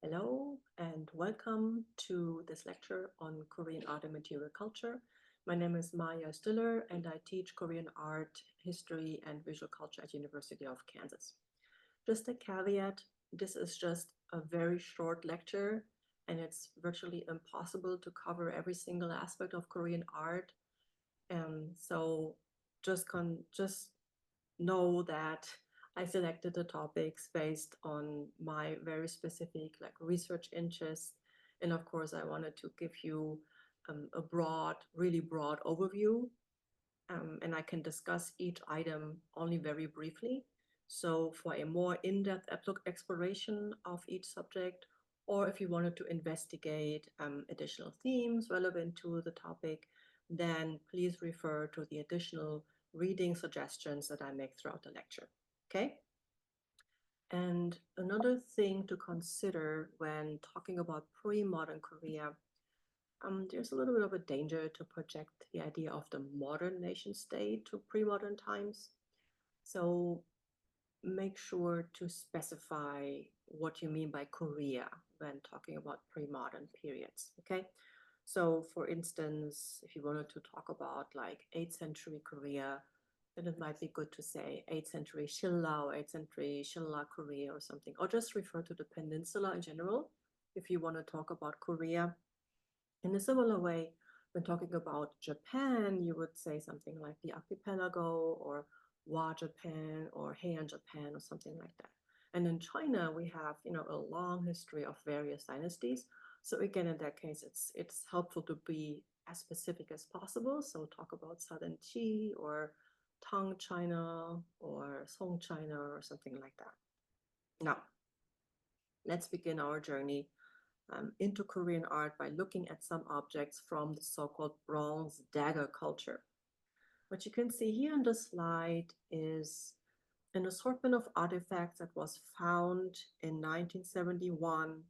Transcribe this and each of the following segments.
Hello and welcome to this lecture on Korean art and material culture. My name is Maya Stiller and I teach Korean art, history, and visual culture at University of Kansas. Just a caveat, this is just a very short lecture and it's virtually impossible to cover every single aspect of Korean art. So just know that I selected the topics based on my very specific research interests. And of course, I wanted to give you a really broad overview. And I can discuss each item only very briefly. So for a more in-depth exploration of each subject, or if you wanted to investigate additional themes relevant to the topic, then please refer to the additional reading suggestions that I make throughout the lecture. Okay? And another thing to consider when talking about pre-modern Korea, there's a little bit of a danger to project the idea of the modern nation state to pre-modern times. So make sure to specify what you mean by Korea when talking about pre-modern periods, okay? So for instance, if you wanted to talk about like 8th century Korea, then it might be good to say 8th century Shilla or 8th century Shilla Korea or something, or just refer to the peninsula in general if you want to talk about Korea. In a similar way, when talking about Japan, you would say something like the archipelago or Wa Japan or Heian Japan or something like that. And in China, we have a long history of various dynasties. So again, in that case, it's helpful to be as specific as possible. So talk about Southern Qi or Tang China or Song China or something like that. Now, let's begin our journey into Korean art by looking at some objects from the so-called bronze dagger culture. What you can see here on the slide is an assortment of artifacts that was found in 1971,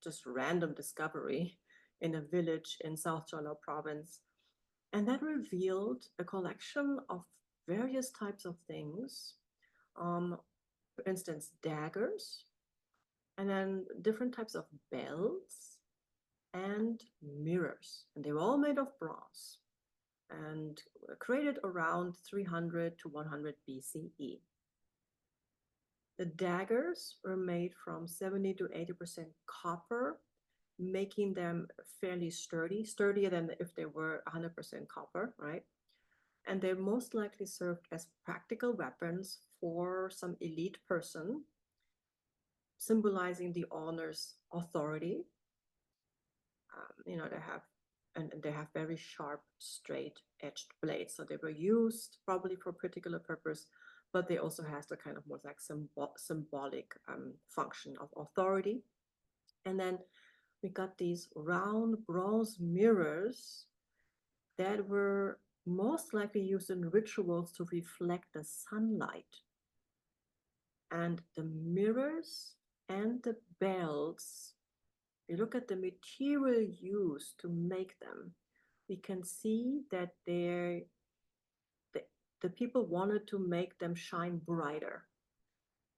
just random discovery in a village in South Jeolla province. And that revealed a collection of various types of things. For instance, daggers, and then different types of belts and mirrors. And they were all made of bronze and created around 300 to 100 BCE. The daggers were made from 70 to 80% copper, making them fairly sturdy, sturdier than if they were 100% copper, right? And they most likely served as practical weapons for some elite person, symbolizing the owner's authority. They have very sharp, straight-edged blades. So they were used probably for a particular purpose, but they also has the kind of more like symbolic function of authority. And then we got these round bronze mirrors that were most likely used in rituals to reflect the sunlight. And the mirrors and the bells, if you look at the material used to make them, we can see that the people wanted to make them shine brighter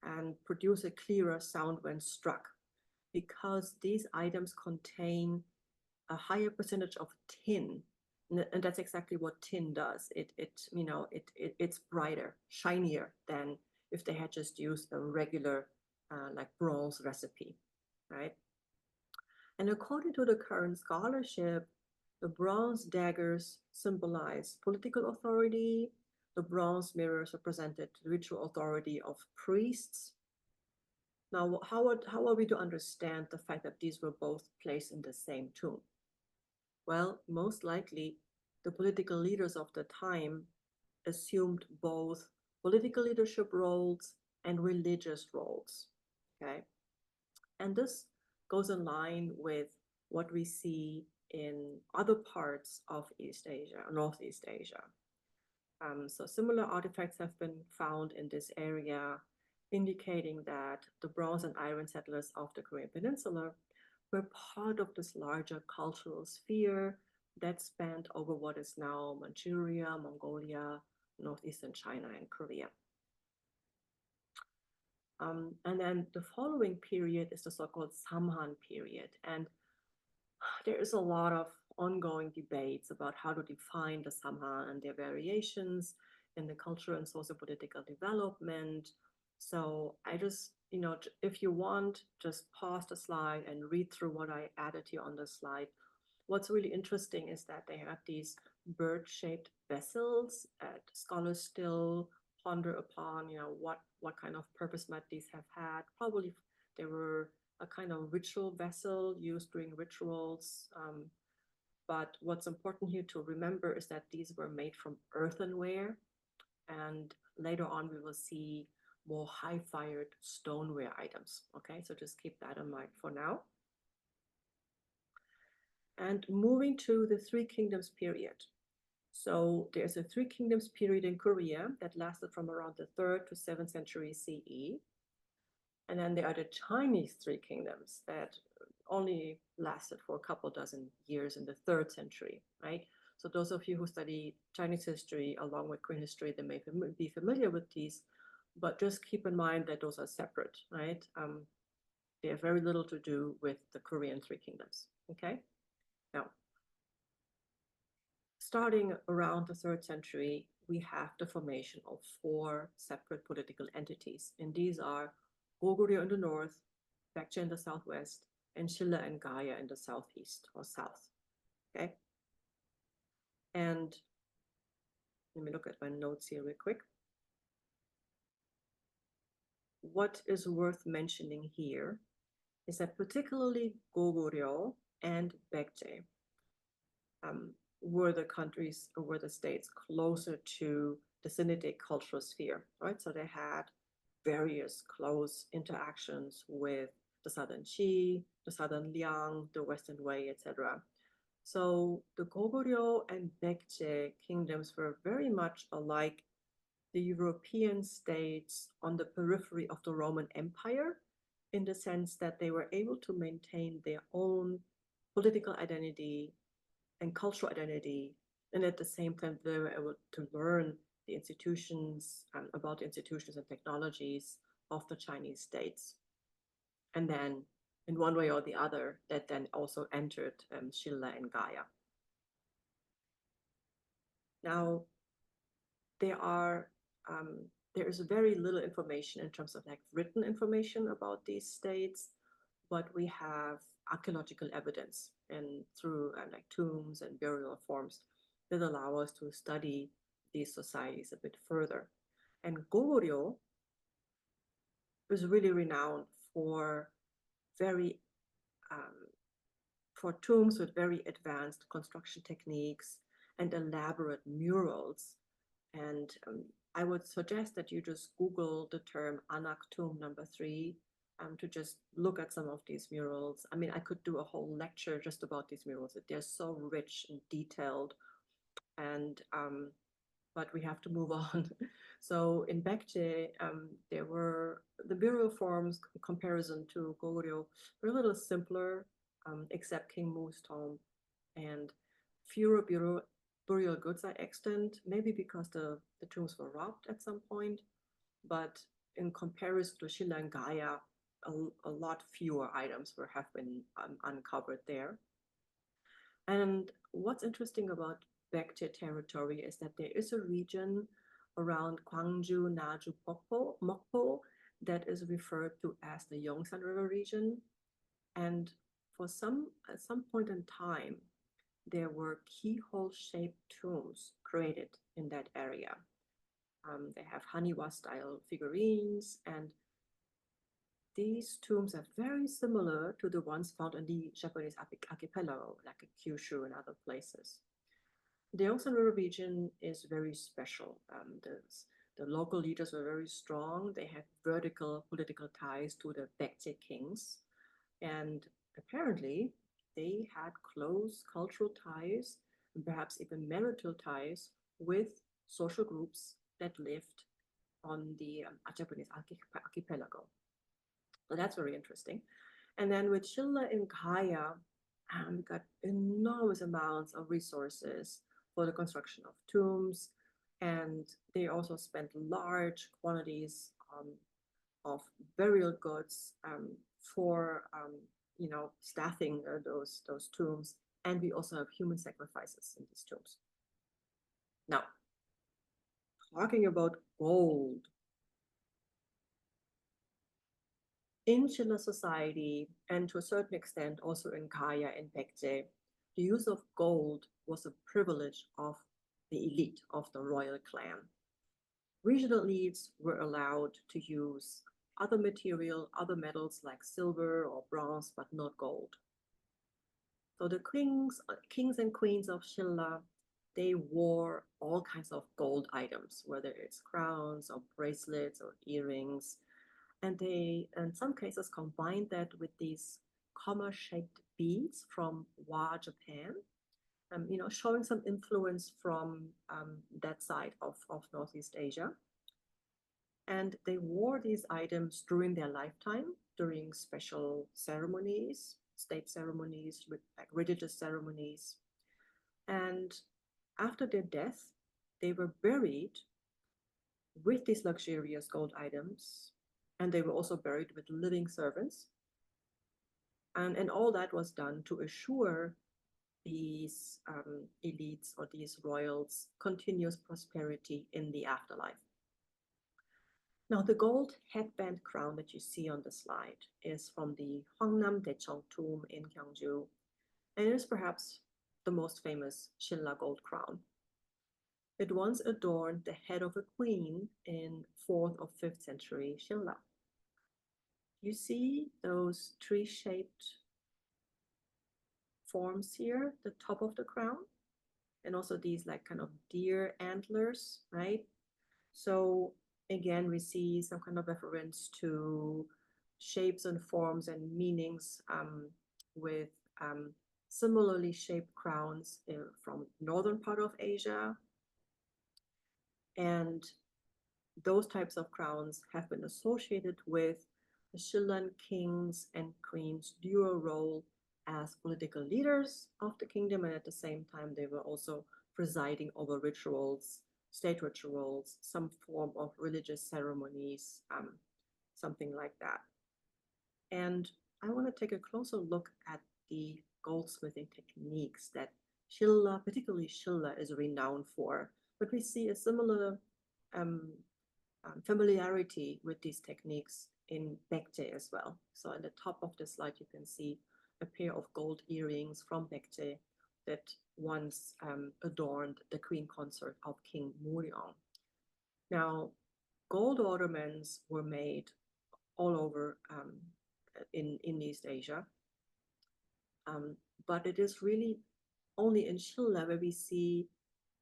and produce a clearer sound when struck, because these items contain a higher percentage of tin. And that's exactly what tin does. It's brighter, shinier than if they had just used a regular like bronze recipe, right? And according to the current scholarship, the bronze daggers symbolize political authority. The bronze mirrors represented the ritual authority of priests. Now, how are we to understand the fact that these were both placed in the same tomb? Well, most likely, the political leaders of the time assumed both political leadership roles and religious roles, okay? And this goes in line with what we see in other parts of East Asia, Northeast Asia. So similar artifacts have been found in this area, indicating that the bronze and iron settlers of the Korean Peninsula were part of this larger cultural sphere that spanned over what is now Manchuria, Mongolia, northeastern China, and Korea. And then the following period is the so-called Saman period. And there is a lot of ongoing debates about how to define the Saman and their variations in the cultural and socio-political development. So I just, if you want, just pause the slide and read through what I added here on the slide. What's really interesting is that they have these bird-shaped vessels that scholars still ponder upon, what kind of purpose might these have had. Probably they were a kind of ritual vessel used during rituals. But what's important here to remember is that these were made from earthenware. And later on, we will see more high-fired stoneware items. Okay, so just keep that in mind for now. And moving to the Three Kingdoms period. So there's a Three Kingdoms period in Korea that lasted from around the 3rd to 7th century CE. And then there are the Chinese Three Kingdoms that only lasted for a couple dozen years in the 3rd century, right? So those of you who study Chinese history along with Korean history, they may be familiar with these, but just keep in mind that those are separate, right? They have very little to do with the Korean Three Kingdoms, okay? Now, starting around the 3rd century, we have the formation of 4 separate political entities, and these are Goryeo in the north, Baekje in the southwest, and Shilla and Gaya in the southeast or south, okay? And let me look at my notes here real quick. What is worth mentioning here is that particularly Goryeo and Baekje were the countries or were the states closer to the Sinitic cultural sphere, right? So they had various close interactions with the southern Qi, the southern Liang, the western Wei, etc. So the Goryeo and Baekje kingdoms were very much alike the European states on the periphery of the Roman Empire, in the sense that they were able to maintain their own political identity and cultural identity, and at the same time they were able to learn the institutions, about the institutions and technologies of the Chinese states. And then in one way or the other, that then also entered Shilla and Gaya. Now, there is very little information in terms of like written information about these states, but we have archaeological evidence and through like tombs and burial forms that allow us to study these societies a bit further. And Goryeo is really renowned for for tombs with very advanced construction techniques and elaborate murals. And I would suggest that you just Google the term Anak tomb number 3 to just look at some of these murals. I mean, I could do a whole lecture just about these murals. They're so rich and detailed, and but we have to move on. So in Baekje, there were the burial forms in comparison to Goryeo were a little simpler, except King Mu's tomb, and fewer burial goods are extant, maybe because the tombs were robbed at some point, but in comparison to Shilla and Gaya, a lot fewer items have been uncovered there. And what's interesting about Baekje territory is that there is a region around Gwangju, Naju, Mokpo that is referred to as the Yongsan River region. And at some point in time, there were keyhole-shaped tombs created in that area. They have Haniwa-style figurines, and these tombs are very similar to the ones found in the Japanese archipelago, like Kyushu and other places. The Yongsan River region is very special. The local leaders were very strong. They had vertical political ties to the Baekje kings, and apparently they had close cultural ties and perhaps even marital ties with social groups that lived on the Japanese archipelago. So that's very interesting. And then with Shilla and Gaya, we got enormous amounts of resources for the construction of tombs, and they also spent large quantities of burial goods for staffing those tombs, and we also have human sacrifices in these tombs. Now, talking about gold. In Shilla society, and to a certain extent also in Kaya and Baekje, the use of gold was a privilege of the elite of the royal clan. Regional elites were allowed to use other material, other metals like silver or bronze, but not gold. So the kings and queens of Shilla, they wore all kinds of gold items, whether it's crowns or bracelets or earrings. And they, in some cases, combined that with these comma-shaped beads from Wa, Japan, showing some influence from that side of Northeast Asia. And they wore these items during their lifetime, during special ceremonies, state ceremonies, like religious ceremonies. And after their death, they were buried with these luxurious gold items, and they were also buried with living servants. And all that was done to assure these elites or these royals continuous prosperity in the afterlife. Now, the gold headband crown that you see on the slide is from the Hwangnam Daecheong tomb in Gyeongju, and it is perhaps the most famous Shilla gold crown. It once adorned the head of a queen in 4th or 5th century Shilla. You see those tree-shaped forms here, the top of the crown, and also these like kind of deer antlers, right? So again, we see some kind of reference to shapes and forms and meanings with similarly shaped crowns from northern part of Asia. And those types of crowns have been associated with the Shillan kings and queens' dual role as political leaders of the kingdom, and at the same time they were also presiding over rituals, state rituals, some form of religious ceremonies, something like that. And I want to take a closer look at the goldsmithing techniques that Shilla, particularly Shilla, is renowned for. But we see a similar familiarity with these techniques in Baekje as well. So at the top of the slide, you can see a pair of gold earrings from Baekje that once adorned the queen consort of King Muryong. Now, gold ornaments were made all over in East Asia, but it is really only in Shilla where we see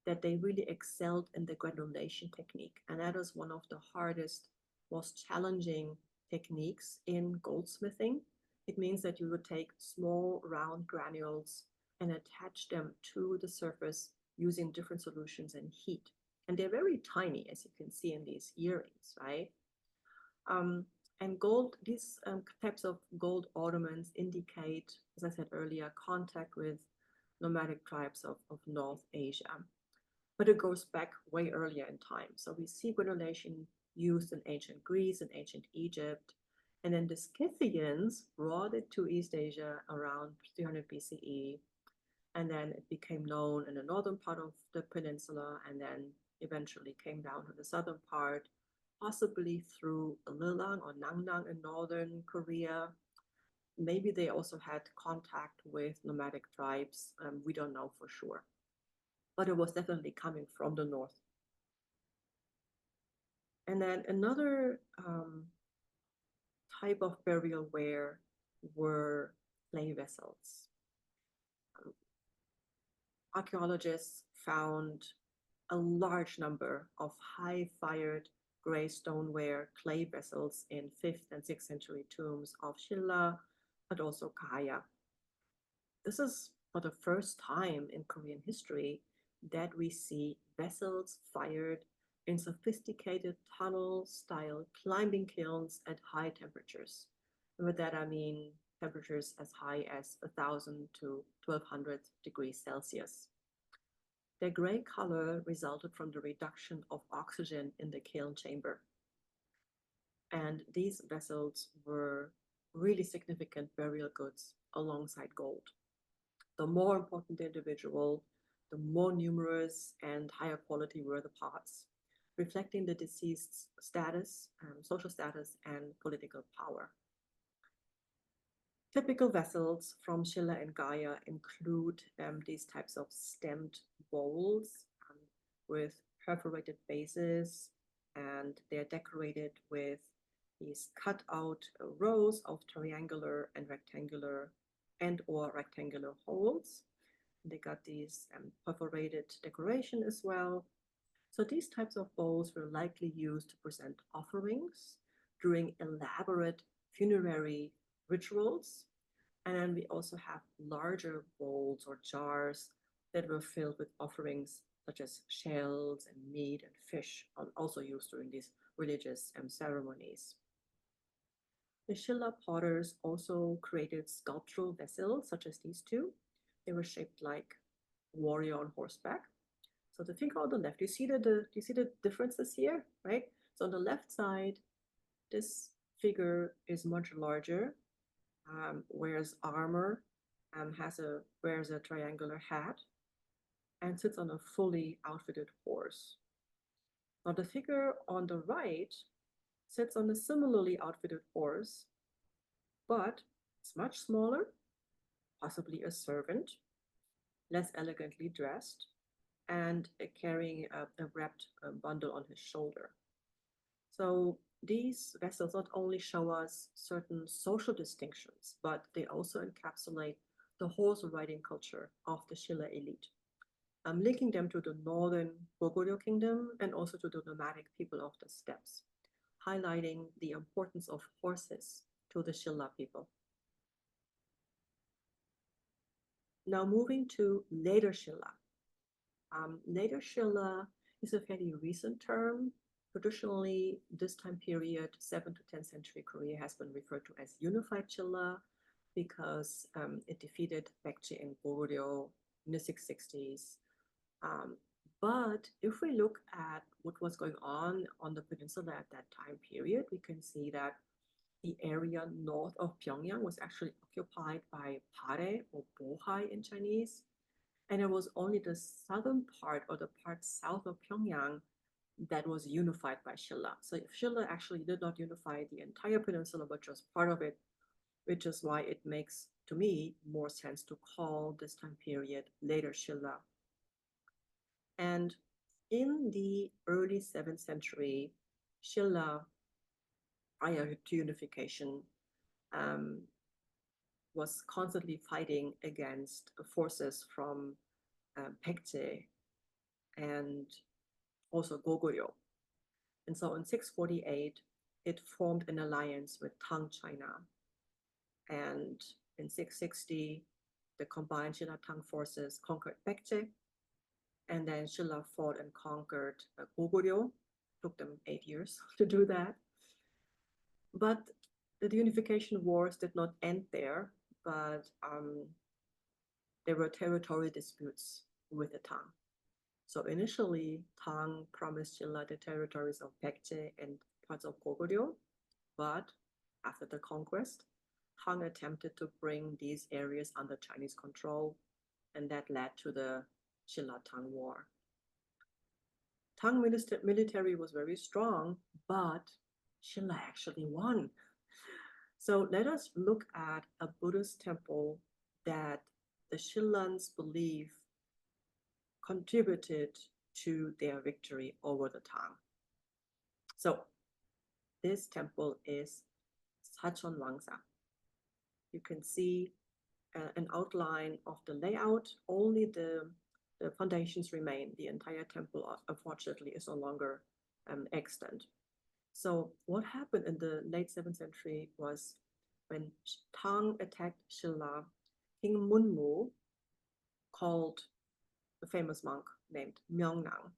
that they really excelled in the granulation technique. And that is one of the hardest, most challenging techniques in goldsmithing. It means that you would take small round granules and attach them to the surface using different solutions and heat. And they're very tiny, as you can see in these earrings, right? And gold, these types of gold ornaments indicate, as I said earlier, contact with nomadic tribes of North Asia. But it goes back way earlier in time. So we see granulation used in ancient Greece and ancient Egypt. And then the Scythians brought it to East Asia around 300 BCE. And then it became known in the northern part of the peninsula, and then eventually came down to the southern part, possibly through Lilang or Nangnang in northern Korea. Maybe they also had contact with nomadic tribes. We don't know for sure. But it was definitely coming from the north. And then another type of burial ware were clay vessels. Archaeologists found a large number of high-fired gray stoneware clay vessels in 5th and 6th century tombs of Shilla, but also Kaya. This is for the first time in Korean history that we see vessels fired in sophisticated tunnel-style climbing kilns at high temperatures. And with that, I mean temperatures as high as 1,000 to 1,200 degrees Celsius. Their gray color resulted from the reduction of oxygen in the kiln chamber. And these vessels were really significant burial goods alongside gold. The more important the individual, the more numerous and higher quality were the pots, reflecting the deceased's status, social status, and political power. Typical vessels from Shilla and Gaia include these types of stemmed bowls with perforated bases, and they're decorated with these cut out rows of triangular and rectangular holes. They got these perforated decoration as well. So these types of bowls were likely used to present offerings during elaborate funerary rituals. And then we also have larger bowls or jars that were filled with offerings such as shells and meat and fish, also used during these religious ceremonies. The Shilla potters also created sculptural vessels such as these two. They were shaped like warrior on horseback. So the figure on the left, you see the differences here, right? So on the left side, this figure is much larger, wears armor, wears a triangular hat, and sits on a fully outfitted horse. Now the figure on the right sits on a similarly outfitted horse, but it's much smaller, possibly a servant, less elegantly dressed, and carrying a wrapped bundle on his shoulder. So these vessels not only show us certain social distinctions, but they also encapsulate the horse riding culture of the Shilla elite, linking them to the northern Goryeo kingdom and also to the nomadic people of the steppes, highlighting the importance of horses to the Shilla people. Now moving to later Shilla. Later Shilla is a fairly recent term. Traditionally, this time period, 7th to 10th century Korea, has been referred to as unified Shilla because it defeated Baekje and Goryeo in the 660s. But if we look at what was going on the peninsula at that time period, we can see that the area north of Pyongyang was actually occupied by Pare or Bohai in Chinese. And it was only the southern part or the part south of Pyongyang that was unified by Shilla. So Shilla actually did not unify the entire peninsula, but just part of it, which is why it makes, to me, more sense to call this time period later Shilla. And in the early 7th century, Shilla, prior to unification, was constantly fighting against forces from Baekje and also Goryeo. And so in 648, it formed an alliance with Tang China. And in 660, the combined Shilla-Tang forces conquered Baekje. And then Shilla fought and conquered Goryeo. Took them 8 years to do that. But the unification wars did not end there, but there were territory disputes with the Tang. So initially, Tang promised Shilla the territories of Baekje and parts of Goryeo, but after the conquest, Tang attempted to bring these areas under Chinese control, and that led to the Shilla-Tang War. Tang military was very strong, but Shilla actually won. So let us look at a Buddhist temple that the Shillans believe contributed to their victory over the Tang. So this temple is Sachon Wangsa. You can see an outline of the layout. Only the foundations remain. The entire temple, unfortunately, is no longer extant. So what happened in the late 7th century was when Tang attacked Shilla, King Munmu called a famous monk named Myeongnang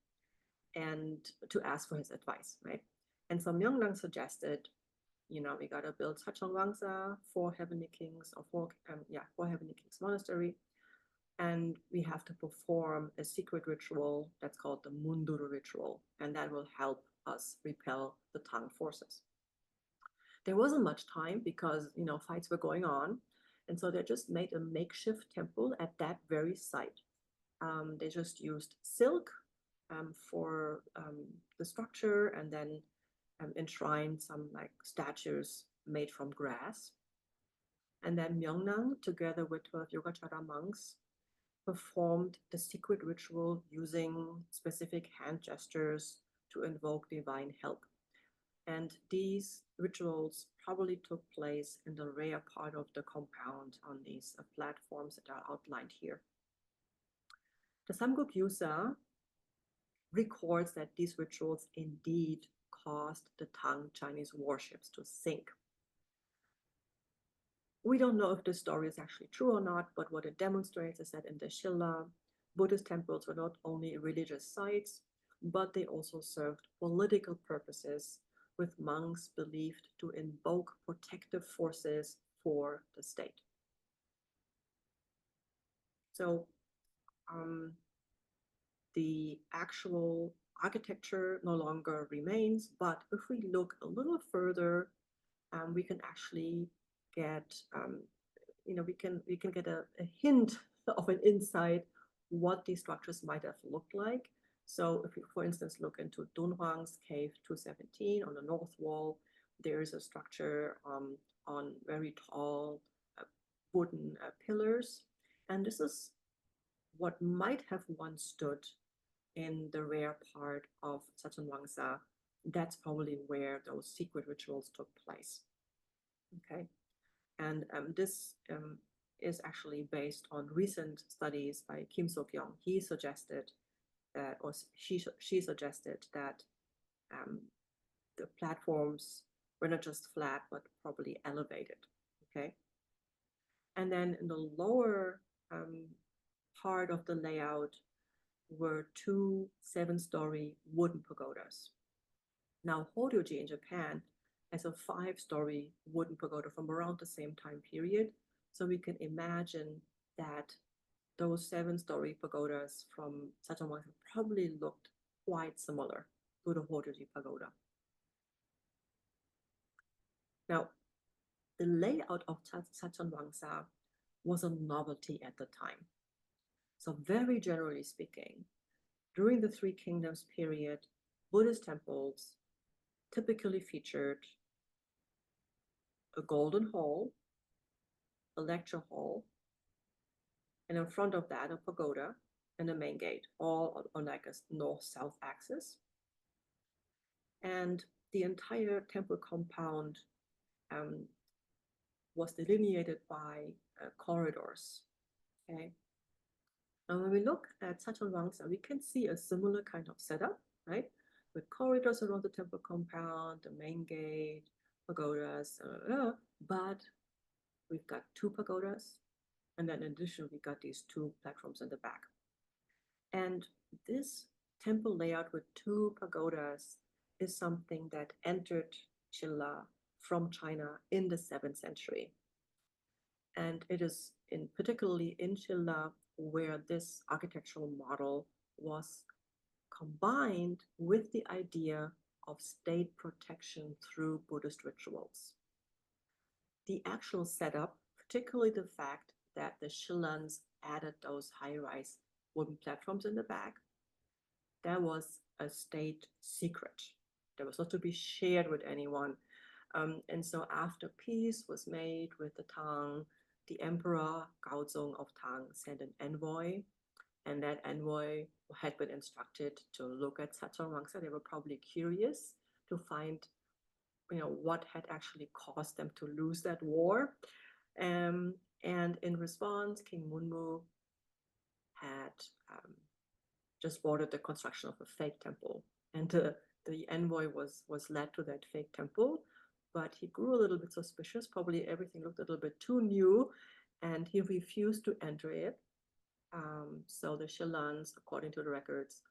and to ask for his advice, right? And so Myeongnang suggested, we gotta build Sachon Wangsa, 4 heavenly kings, or 4 heavenly kings monastery, and we have to perform a secret ritual that's called the Munduru ritual, and that will help us repel the Tang forces. there wasn't much time because, fights were going on. And so they just made a makeshift temple at that very site. They just used silk for the structure, and then enshrined some like statues made from grass. And then Myeongnang, together with 12 Yogacara monks, performed the secret ritual using specific hand gestures to invoke divine help. And these rituals probably took place in the rear part of the compound on these platforms that are outlined here. The Samguk Yusa records that these rituals indeed caused the Tang Chinese warships to sink. We don't know if this story is actually true or not, but what it demonstrates is that in the Shilla, Buddhist temples were not only religious sites, but they also served political purposes, with monks believed to invoke protective forces for the state. So the actual architecture no longer remains, but if we look a little further, we can actually get, we can get a hint of an insight what these structures might have looked like. So if you, for instance, look into Dunhuang's Cave 217 on the north wall, there is a structure on very tall wooden pillars. And this is what might have once stood in the rear part of Satonwangsa. That's probably where those secret rituals took place. Okay, and this is actually based on recent studies by Kim Sok-young. He suggested that, or she suggested that the platforms were not just flat, but probably elevated. Okay, and then in the lower part of the layout were two 7-story wooden pagodas. Now, Horyoji in Japan has a 5-story wooden pagoda from around the same time period. So we can imagine that those 7-story pagodas from Satonwangsa probably looked quite similar to the Horyoji pagoda. Now, the layout of Satonwangsa was a novelty at the time. So very generally speaking, during the Three Kingdoms period, Buddhist temples typically featured a golden hall, a lecture hall, and in front of that, a pagoda and a main gate, all on like a north-south axis. And the entire temple compound was delineated by corridors. Okay. And when we look at Satonwangsa, we can see a similar kind of setup, right? With corridors around the temple compound, the main gate, pagodas, but we've got 2 pagodas, and then in addition, we got these 2 platforms in the back. And this temple layout with 2 pagodas is something that entered Shilla from China in the 7th century. And it is particularly in Shilla where this architectural model was combined with the idea of state protection through Buddhist rituals. The actual setup, particularly the fact that the Shillans added those high-rise wooden platforms in the back, that was a state secret. That was not to be shared with anyone. And so after peace was made with the Tang, the Emperor Gaozong of Tang sent an envoy, and that envoy had been instructed to look at Satonwangsa. They were probably curious to find, what had actually caused them to lose that war. And in response, King Munmu had just ordered the construction of a fake temple, and the envoy was led to that fake temple. But he grew a little bit suspicious. Probably everything looked a little bit too new, and he refused to enter it. So the Shillans, according to the records,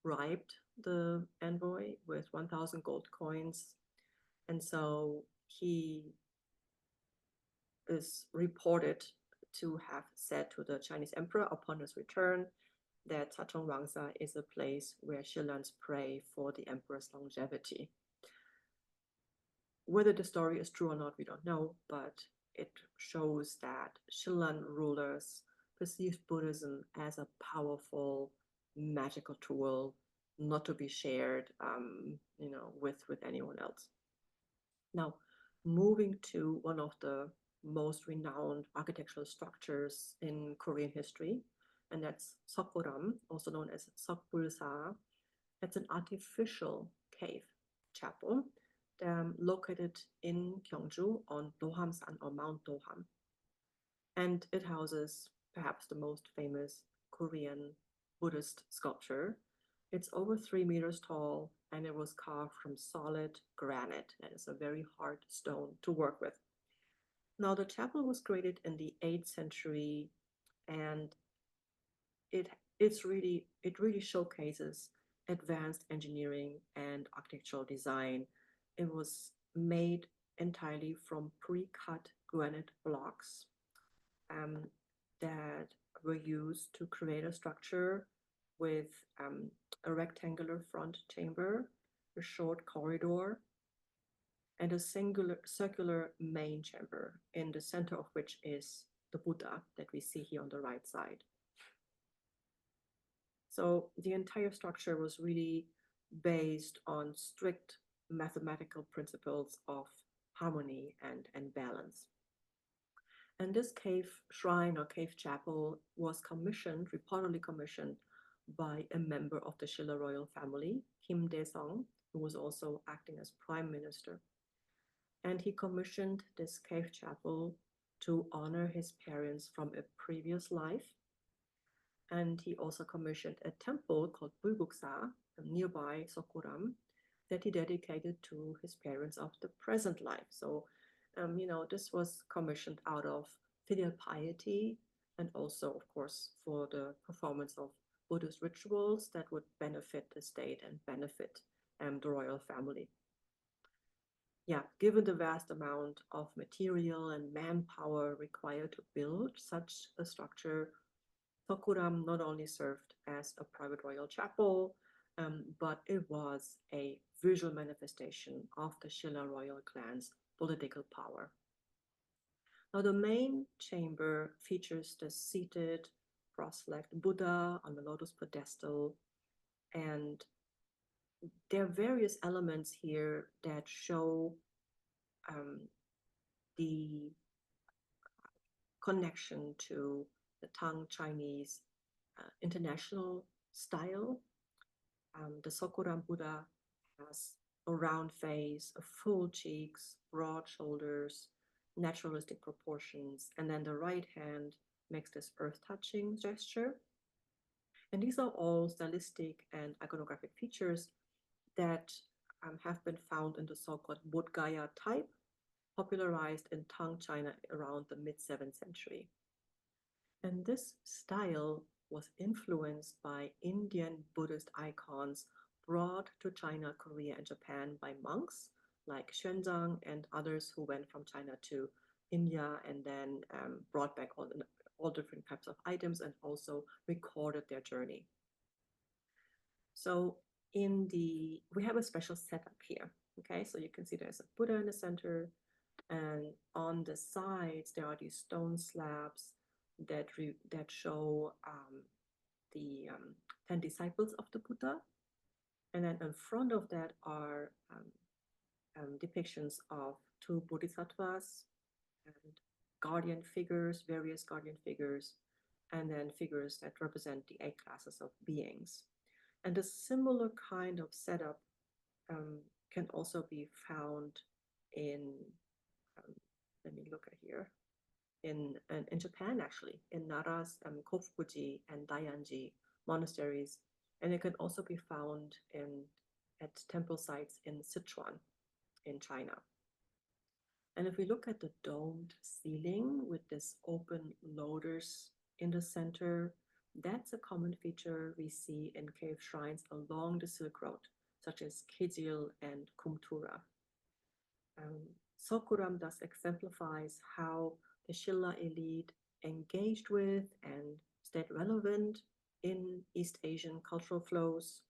bribed the envoy with 1,000 gold coins. And so he is reported to have said to the Chinese emperor upon his return that Satonwangsa is a place where Shillans pray for the emperor's longevity. Whether the story is true or not, we don't know, but it shows that Shillan rulers perceived Buddhism as a powerful magical tool, not to be shared, with anyone else. Now, moving to one of the most renowned architectural structures in Korean history, and that's Sokkuram, also known as Sokkulsa. It's an artificial cave chapel located in Gyeongju on Dohamsan or Mount Doham. And it houses perhaps the most famous Korean Buddhist sculpture. It's over 3 meters tall and it was carved from solid granite. And it's a very hard stone to work with. Now, the chapel was created in the 8th century and it really showcases advanced engineering and architectural design. It was made entirely from pre-cut granite blocks that were used to create a structure with a rectangular front chamber, a short corridor, and a circular main chamber, in the center of which is the Buddha that we see here on the right side. So the entire structure was really based on strict mathematical principles of harmony and balance. And this cave shrine or cave chapel was reportedly commissioned by a member of the Shilla royal family, Kim Dae-sung, who was also acting as prime minister. And he commissioned this cave chapel to honor his parents from a previous life. And he also commissioned a temple called Bulguksa, nearby Sokkuram, that he dedicated to his parents of the present life. So, this was commissioned out of filial piety and also, of course, for the performance of Buddhist rituals that would benefit the state and benefit the royal family. Yeah, given the vast amount of material and manpower required to build such a structure, Sokkuram not only served as a private royal chapel, but it was a visual manifestation of the Shilla royal clan's political power. Now, the main chamber features the seated, cross-legged Buddha on the lotus pedestal, and there are various elements here that show the connection to the Tang Chinese international style. The Sokkuram Buddha has a round face, a full cheeks, broad shoulders, naturalistic proportions, and then the right hand makes this earth-touching gesture. And these are all stylistic and iconographic features that have been found in the so-called Bodh type, popularized in Tang China around the mid-7th century. And this style was influenced by Indian Buddhist icons brought to China, Korea, and Japan by monks like Xuanzang and others who went from China to India and then brought back all different types of items and also recorded their journey. So we have a special setup here. Okay, so you can see there's a Buddha in the center, and on the sides there are these stone slabs that show the 10 disciples of the Buddha, and then in front of that are depictions of 2 bodhisattvas and various guardian figures, and then figures that represent the 8 classes of beings. And a similar kind of setup can also be found in, let me look at here, in Japan, actually, in Nara's Kofuji and Dayanji monasteries. And it can also be found at temple sites in Sichuan in China. And if we look at the domed ceiling with this open lotus in the center, that's a common feature we see in cave shrines along the Silk Road, such as Kejil and Kumtura. Sokkuram thus exemplifies how the Shilla elite engaged with and stayed relevant in East Asian cultural flows.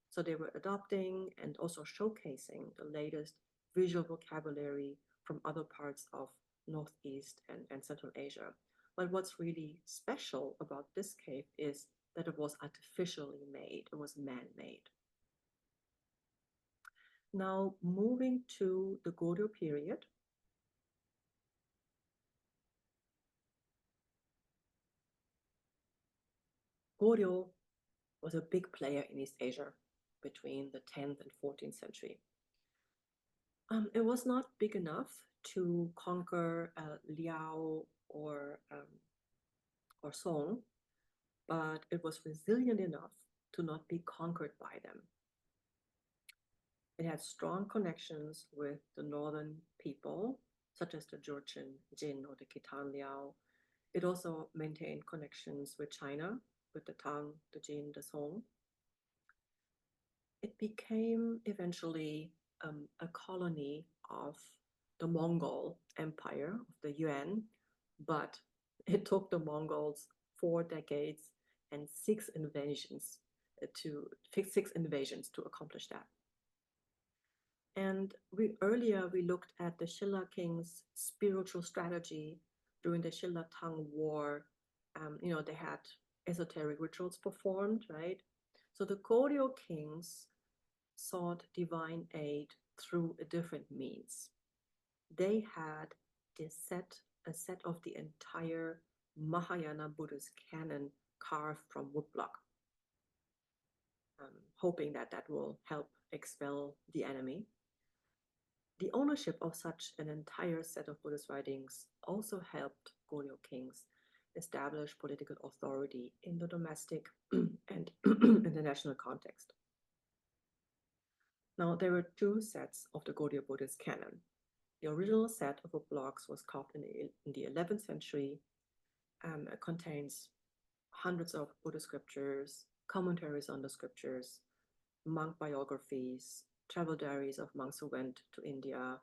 So they were adopting and also showcasing the latest visual vocabulary from other parts of Northeast and Central Asia. But what's really special about this cave is that it was artificially made, it was man-made. Now, moving to the Goryeo period, Goryeo was a big player in East Asia between the 10th and 14th century. It was not big enough to conquer Liao or Song, but it was resilient enough to not be conquered by them. It had strong connections with the northern people, such as the Jurchen, Jin, or the Khitan Liao. It also maintained connections with China, with the Tang, the Jin, the Song. It became eventually a colony of the Mongol Empire, of the Yuan, but it took the Mongols 4 decades and 6 invasions to accomplish that. And earlier we looked at the Shilla king's spiritual strategy during the Shilla-Tang War. They had esoteric rituals performed, right? So the Goryeo kings sought divine aid through a different means. They had a set of the entire Mahayana Buddhist canon carved from woodblock, hoping that will help expel the enemy. The ownership of such an entire set of Buddhist writings also helped Goryeo kings establish political authority in the domestic and international context. Now, there were 2 sets of the Goryeo Buddhist canon. The original set of blocks was carved in the 11th century. It contains hundreds of Buddhist scriptures, commentaries on the scriptures, monk biographies, travel diaries of monks who went to India,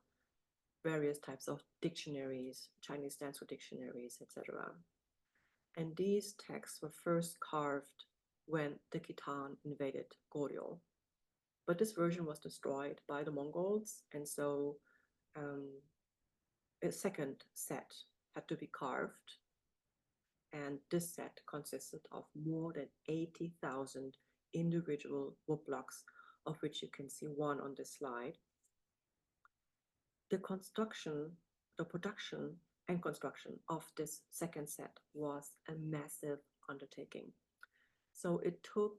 various types of dictionaries, Chinese stance dictionaries, etc. And these texts were first carved when the Khitan invaded Goryeo. But this version was destroyed by the Mongols, and so a second set had to be carved. And this set consisted of more than 80,000 individual woodblocks, of which you can see one on this slide. The production and construction of this second set was a massive undertaking. So it took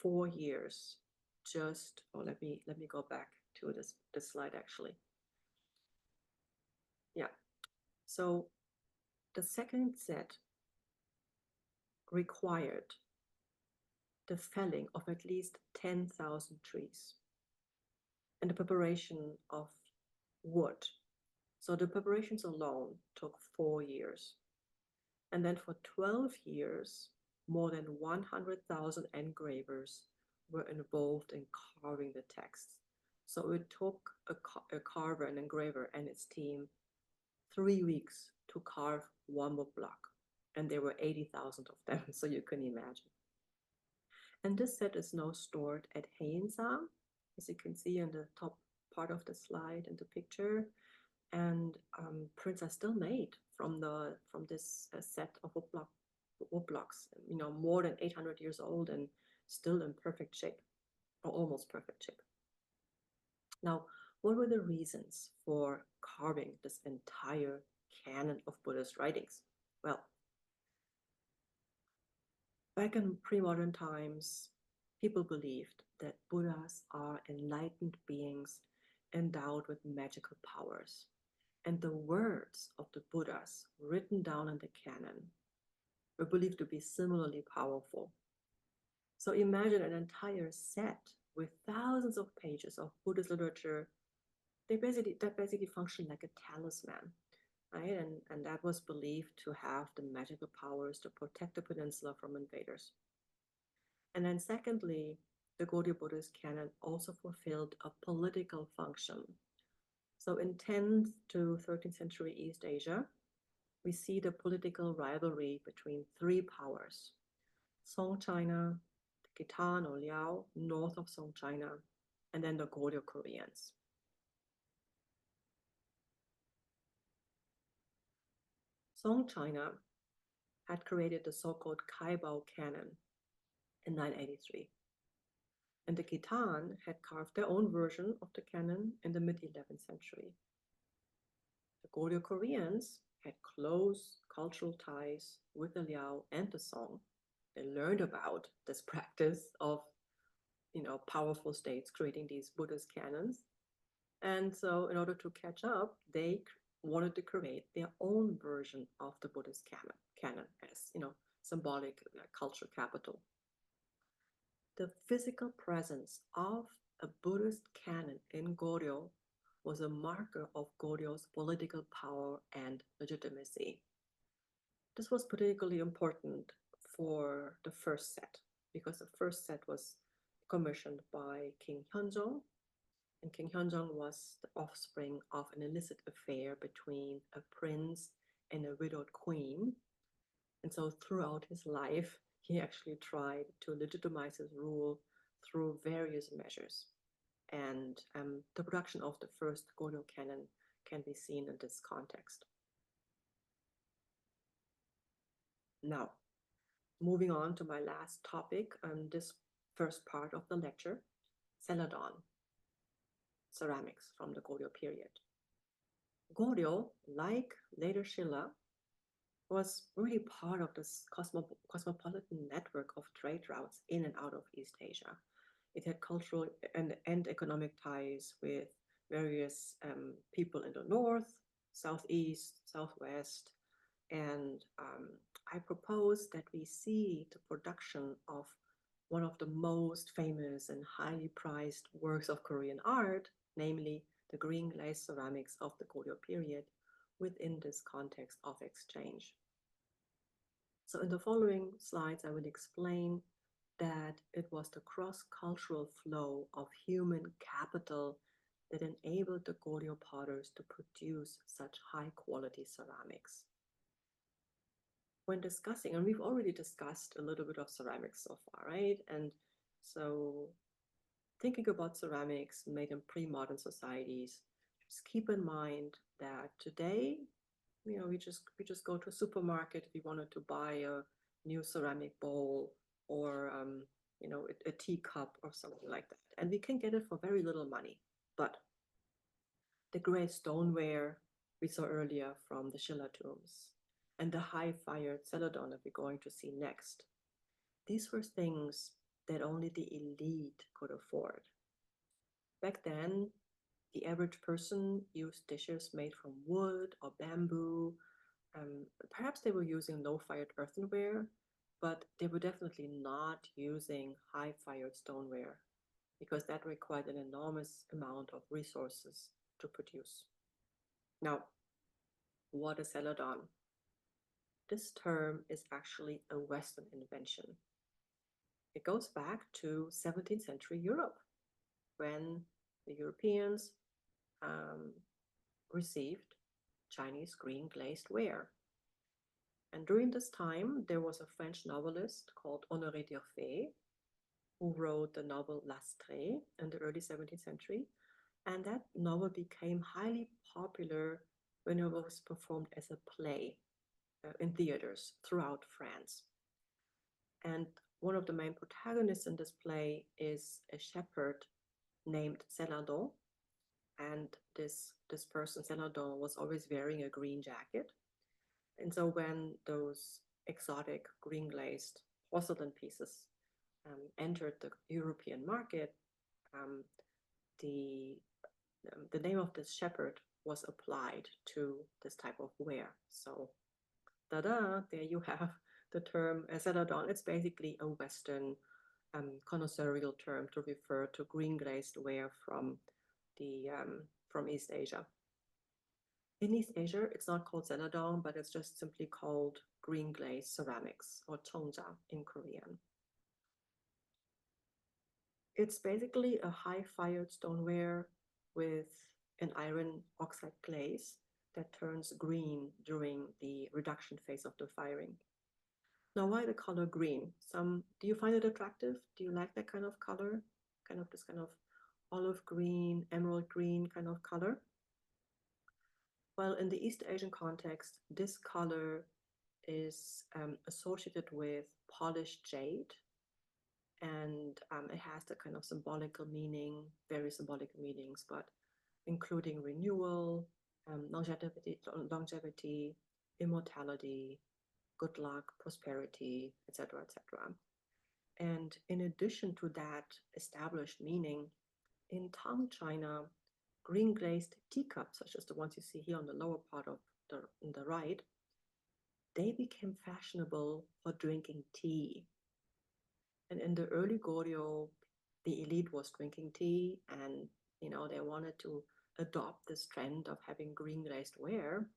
4 years let me go back to this slide actually. Yeah, so the second set required the felling of at least 10,000 trees and the preparation of wood. So the preparations alone took 4 years. And then for 12 years, more than 100,000 engravers were involved in carving the texts. So it took a carver, an engraver, and its team 3 weeks to carve one woodblock. And there were 80,000 of them, so you can imagine. And this set is now stored at Haeinsa, as you can see in the top part of the slide in the picture. And prints are still made from this set of woodblocks, more than 800 years old and still in perfect shape, or almost perfect shape. Now, what were the reasons for carving this entire canon of Buddhist writings? Well, back in pre-modern times, people believed that Buddhas are enlightened beings endowed with magical powers. And the words of the Buddhas written down in the canon were believed to be similarly powerful. So imagine an entire set with thousands of pages of Buddhist literature. That basically functioned like a talisman, right? And that was believed to have the magical powers to protect the peninsula from invaders. And then secondly, the Goryeo Buddhist canon also fulfilled a political function. So in 10th to 13th century East Asia, we see the political rivalry between 3 powers: Song China, the Khitan or Liao, north of Song China, and then the Goryeo Koreans. Song China had created the so-called Kaibao canon in 983. And the Khitan had carved their own version of the canon in the mid-11th century. The Goryeo Koreans had close cultural ties with the Liao and the Song. They learned about this practice of, powerful states creating these Buddhist canons. And so in order to catch up, they wanted to create their own version of the Buddhist canon as, symbolic culture capital. The physical presence of a Buddhist canon in Goryeo was a marker of Goryeo's political power and legitimacy. This was particularly important for the first set, because the first set was commissioned by King Hyunjong, and King Hyunjong was the offspring of an illicit affair between a prince and a widowed queen. And so throughout his life, he actually tried to legitimize his rule through various measures. And the production of the first Goryeo canon can be seen in this context. Now, moving on to my last topic on this first part of the lecture, Celadon, ceramics from the Goryeo period. Goryeo, like later Shilla, was really part of this cosmopolitan network of trade routes in and out of East Asia. It had cultural and economic ties with various people in the north, southeast, southwest, and I propose that we see the production of one of the most famous and highly prized works of Korean art, namely the green glaze ceramics of the Goryeo period, within this context of exchange. So in the following slides, I will explain that it was the cross-cultural flow of human capital that enabled the Goryeo potters to produce such high-quality ceramics. When discussing, and we've already discussed a little bit of ceramics so far, right? And so thinking about ceramics made in pre-modern societies, just keep in mind that today, we just go to a supermarket if we wanted to buy a new ceramic bowl or a teacup or something like that, and we can get it for very little money. But the gray stoneware we saw earlier from the Shilla tombs and the high-fired Celadon that we're going to see next, these were things that only the elite could afford. Back then, the average person used dishes made from wood or bamboo. Perhaps they were using low-fired earthenware, but they were definitely not using high-fired stoneware because that required an enormous amount of resources to produce. Now, what is Celadon? This term is actually a Western invention. It goes back to 17th century Europe, when the Europeans received Chinese green glazed ware. And during this time, there was a French novelist called Honoré d'Urfé, who wrote the novel L'Astrée in the early 17th century. And that novel became highly popular when it was performed as a play in theaters throughout France. And one of the main protagonists in this play is a shepherd named Celadon. And this person, Celadon, was always wearing a green jacket. And so when those exotic green glazed porcelain pieces entered the European market, the name of this shepherd was applied to this type of ware. So, there you have the term Celadon. It's basically a Western connoisseurial term to refer to green glazed ware from East Asia. In East Asia, it's not called Celadon, but it's just simply called green glazed ceramics, or chongja in Korean. It's basically a high-fired stoneware with an iron oxide glaze that turns green during the reduction phase of the firing. Now, why the color green? Do you find it attractive? Do you like that kind of color? This kind of olive green, emerald green kind of color? Well, in the East Asian context, this color is associated with polished jade, and it has the kind of symbolical meaning, very symbolic meanings, but including renewal, longevity, immortality, good luck, prosperity, etc., etc. And in addition to that established meaning, in Tang China, green glazed teacups, such as the ones you see here on the lower part of the right, they became fashionable for drinking tea. And in the early Goryeo, the elite was drinking tea, and they wanted to adopt this trend of having green glazed ware.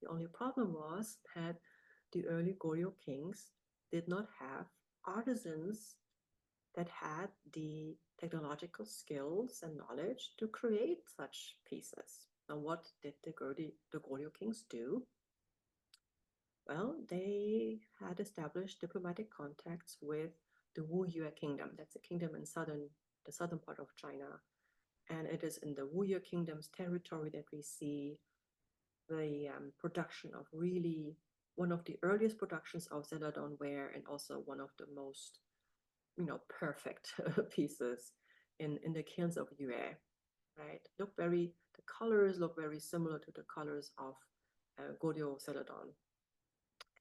The only problem was that the early Goryeo kings did not have artisans that had the technological skills and knowledge to create such pieces. Now, what did the Goryeo kings do? Well, they had established diplomatic contacts with the Wu-Yue kingdom. That's a kingdom in the southern part of China. And it is in the Wu-Yue kingdom's territory that we see the production of really one of the earliest productions of Celadon ware, and also one of the most perfect pieces in the kilns of Yue, right? The colors look very similar to the colors of Goryeo Celadon.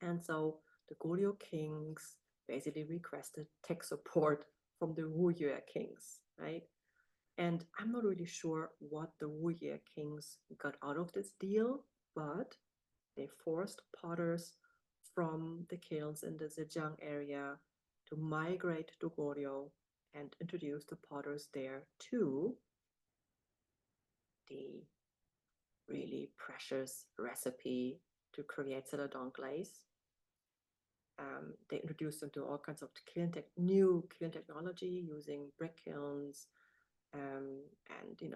And so the Goryeo kings basically requested tech support from the Wu-Yue kings, right? And I'm not really sure what the Wu-Yue kings got out of this deal, but they forced potters from the kilns in the Zhejiang area to migrate to Goryeo and introduce the potters there to the really precious recipe to create Celadon glaze. They introduced them to all kinds of new kiln technology using brick kilns, and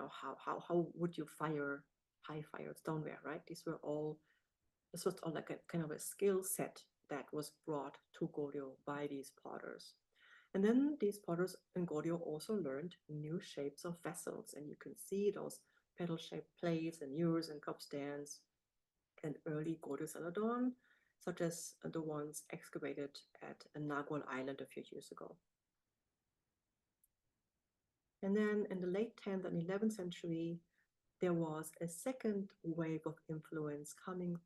how would you fire high-fired stoneware, right? This was all like a kind of a skill set that was brought to Goryeo by these potters. And then these potters in Goryeo also learned new shapes of vessels, and you can see those petal-shaped plates and ewers and cup stands and early Goryeo Celadon, such as the ones excavated at Nagual Island a few years ago. And then in the late 10th and 11th century, there was a second wave of influence coming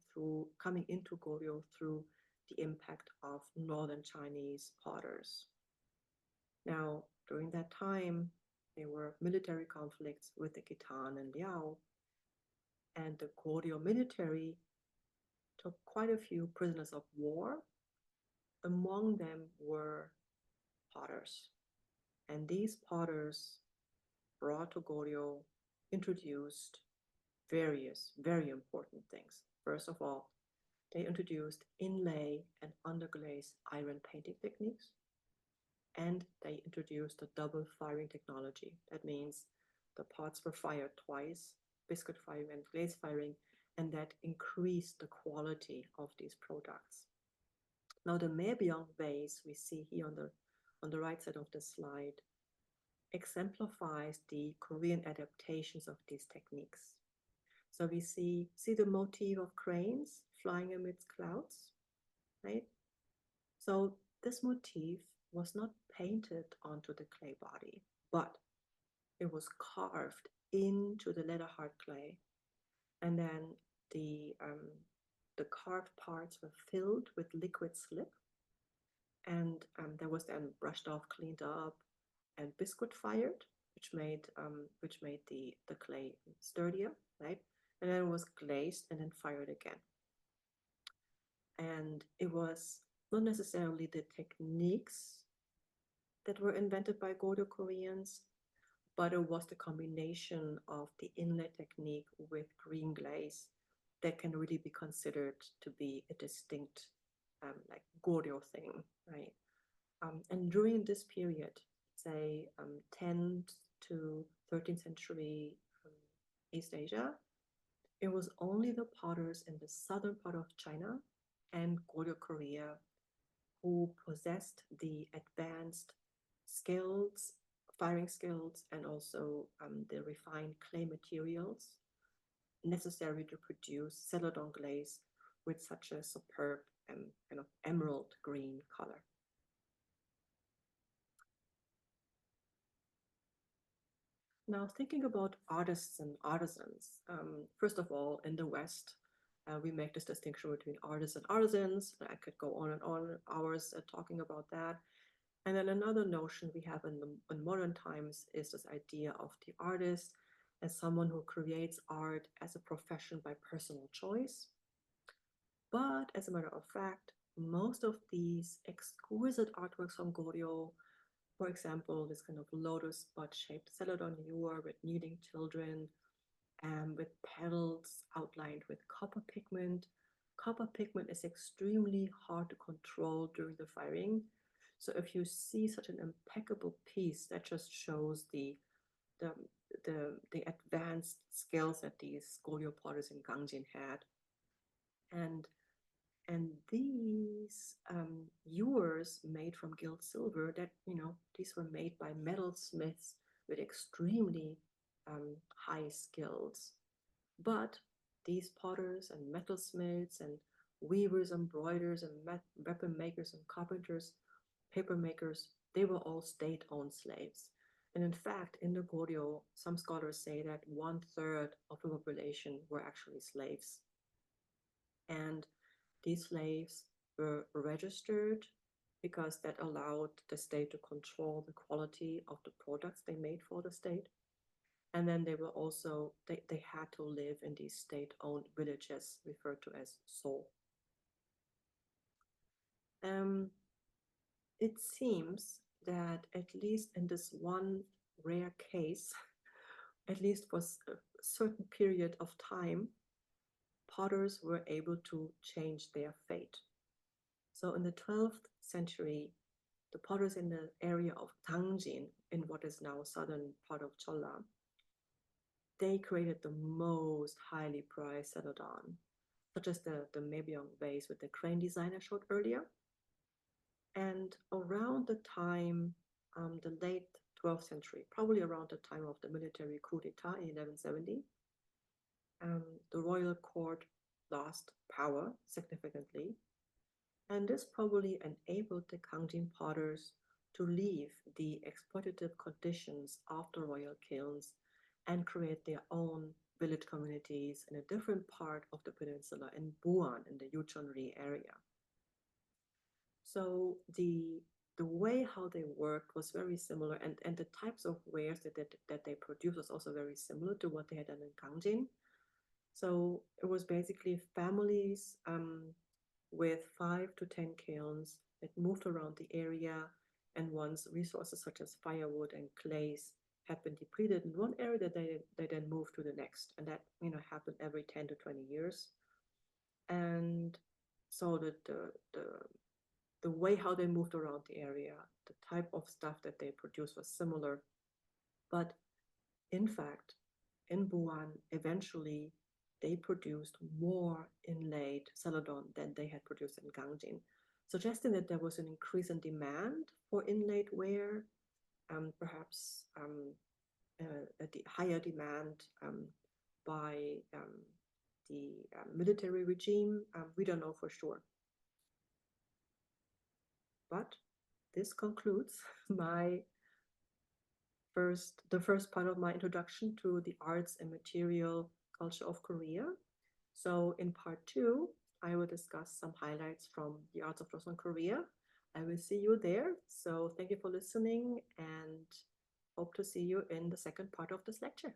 into Goryeo through the impact of northern Chinese potters. Now, during that time, there were military conflicts with the Khitan and Liao, and the Goryeo military took quite a few prisoners of war. Among them were potters, and these potters brought to Goryeo, introduced various very important things. First of all, they introduced inlay and underglaze iron painting techniques, and they introduced the double firing technology. That means the pots were fired twice, biscuit firing and glaze firing, and that increased the quality of these products. Now, the Maebyong vase we see here on the right side of the slide exemplifies the Korean adaptations of these techniques. So we see the motif of cranes flying amidst clouds, right? So this motif was not painted onto the clay body, but it was carved into the leather hard clay. And then the carved parts were filled with liquid slip, and that was then brushed off, cleaned up, and biscuit fired, which made the clay sturdier, right? And then it was glazed and then fired again. And it was not necessarily the techniques that were invented by Goryeo Koreans, but it was the combination of the inlay technique with green glaze that can really be considered to be a distinct like Goryeo thing, right? And during this period, say 10th to 13th century East Asia, it was only the potters in the southern part of China and Goryeo Korea who possessed the advanced skills, firing skills, and also the refined clay materials necessary to produce Celadon glaze with such a superb kind of emerald green color. Now, thinking about artists and artisans, first of all, in the West, we make this distinction between artists and artisans. I could go on and on hours talking about that. And then another notion we have in modern times is this idea of the artist as someone who creates art as a profession by personal choice. But as a matter of fact, most of these exquisite artworks from Goryeo, for example, this kind of lotus bud-shaped Celadon ewer with kneeling children, with petals outlined with copper pigment. Copper pigment is extremely hard to control during the firing. So if you see such an impeccable piece, that just shows the advanced skills that these Goryeo potters in Gangjin had. And these ewers made from gilt silver, that, these were made by metalsmiths with extremely high skills. But these potters and metalsmiths and weavers, embroiders, and weapon makers and carpenters, paper makers, they were all state-owned slaves. And in fact, in the Goryeo, some scholars say that 1/3 of the population were actually slaves. And these slaves were registered because that allowed the state to control the quality of the products they made for the state. And then they were also, they had to live in these state-owned villages referred to as So. It seems that at least in this one rare case, at least for a certain period of time, potters were able to change their fate. So in the 12th century, the potters in the area of Gangjin, in what is now southern part of Cholla, they created the most highly prized Celadon, such as the Mabyong vase with the crane design I showed earlier. And around the time, the late 12th century, probably around the time of the military coup d'etat in 1170, the royal court lost power significantly. And this probably enabled the Gangjin potters to leave the exploitative conditions of the royal kilns and create their own village communities in a different part of the peninsula in Buan, in the Yucheonri area. So the way how they worked was very similar, and the types of wares that they produced was also very similar to what they had done in Gangjin. So it was basically families with 5 to 10 kilns that moved around the area, and once resources such as firewood and clays had been depleted in one area, that they then moved to the next, and that happened every 10 to 20 years. And so the way how they moved around the area, the type of stuff that they produced was similar. But in fact, in Buan, eventually they produced more inlaid Celadon than they had produced in Gangjin, suggesting that there was an increase in demand for inlaid ware, perhaps a higher demand by the military regime. We don't know for sure. But this concludes the first part of my introduction to the arts and material culture of Korea. So in part 2, I will discuss some highlights from the arts of Joseon Korea. I will see you there. So thank you for listening, and hope to see you in the second part of this lecture.